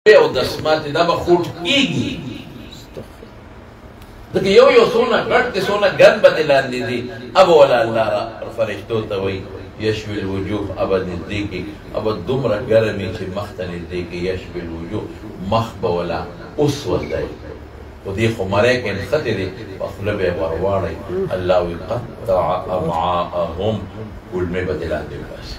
او دسمات دا به خوټ کېږي دغه یو څونه ګټ دي څونه ګن به دې لاندې دي اب ولا الله فرشتو ته وایي یشوي الوجوه ابا نږدې کې ابا دومره ګرمې چې مخ ته نږدې کې یشوي الوجوه مخ به ولا اوس ودی و دې خو مری کې نښتې دي په خوله به یې ورواړئ الله وایي قطع امعاءهم کولمې به دې لاندې وباسي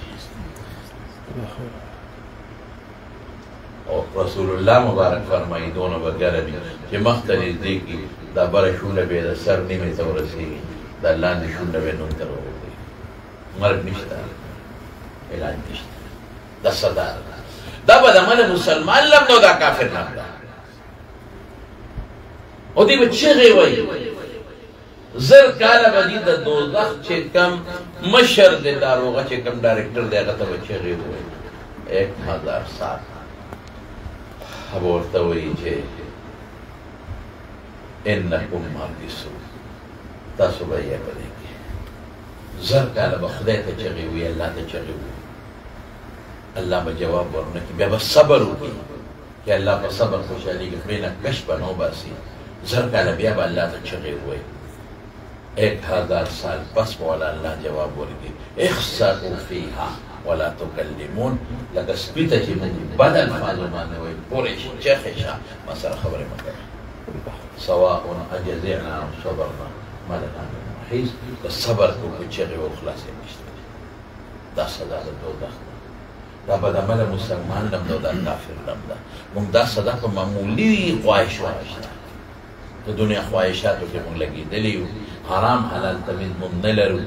او رسول الله مبارک فرمایي دونه به ګرمې چې مخ ته نږدې کې دا بره شونه به یې د سر نیمې ته ورسېږي دا لاندې شونه به یې نوم ته راوځي مرګ نشته علاج نشته دا صدا دا به د من مسلمان لم نو دا کافر نام ده او دې به چغې وایي زر کاله به دي د دوزخ چې کم مشر دی داروغه چې کم ډایرکټر دی هغه ته به چغې ووایي 1000 سال هغه ورته وایي چې انکم ماکثون تاسو به یې په دې کې زر کاله به خدای ته چغې وایي الله ته چغې وایي الله به جواب ورنه کړي بیا به صبر وکړي چې الله په صبر خوشحالېږي خولې نه کش به نه وباسي زر کاله بیا به الله ته چغې ووایي 1000 سال پس به والا الله جواب ورکړي اخسئوا فیها ولا تکلمون لکه سپي ته چې موږ بد الفاظو باندې وایي پورې چغې شه ما سره خبرې مه کوه سواء اجزعنا او صبرنا ما لنا من محیص که صبر کوو که چغې و خلاصې نشته دا صدا د دوزخ دا به د عمله مسلمان لم ده او دا کافر لم ده موږ دا صدا په معمولي خواهش واخیسته د دنیا خواهشاتو کې موږ لګېدلي یو حرام حلال تمیز موږ نه لرو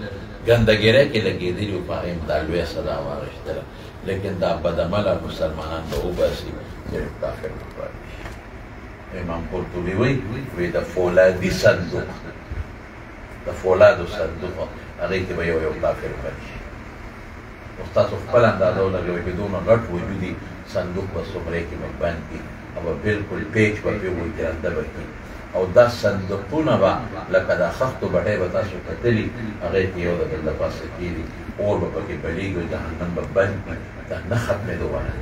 ګندګیرۍ کې لګېدلي یو په هغې هم دا لویه صدا واخیستله لیکن دا بدعمله مسلمانان به وباسي چې کافر به پاتې شي امام قرطبي وایي د فولادي صندوق د فولادو صندوق هغې کې به یو کافر پاتې شي اوس تاسو خپل اندازه ولګوئ چې دونه غټ وجودي صندوق به څومره کې به بند کړي او به بلکل پیچ به پرې وایي به کړي او دا صندوقونه به لکه دا خښتو بټۍ به تاسو کتلي هغې کې یو د بل د پاسه کېږي اور به پکې بلېږي جهنم به بند کړي دا نه ختمېدو والا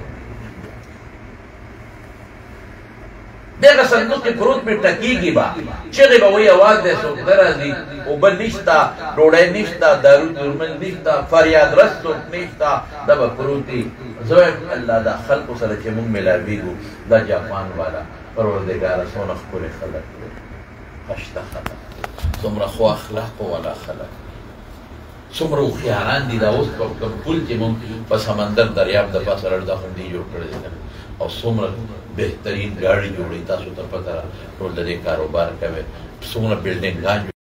دغه صندوق کې پروت پې ټکېږي به چغې به وایي اواز دی څوک نه راځي اوبه نشته ډوډۍ نشته دارو درمل نشته فریاد رس څوک نشته دا به پروت وي زه وایم الله دا خلکو سره چې موږ میلاویږو دا جاپان والا پروردګاره څومره ښکلي خلک دی خشته خلک څومره ښو اخلاقو والا خلک څومره هوښیاران دي دا اوس کوم پل چې موږ په سمندر دریاب د پاسه رړ دا خوندي جوړ کړی دی او څومره بهترین ګاډي جوړوي تاسو ته پته ټول د دې کاروبار کوي څومره بلډینګان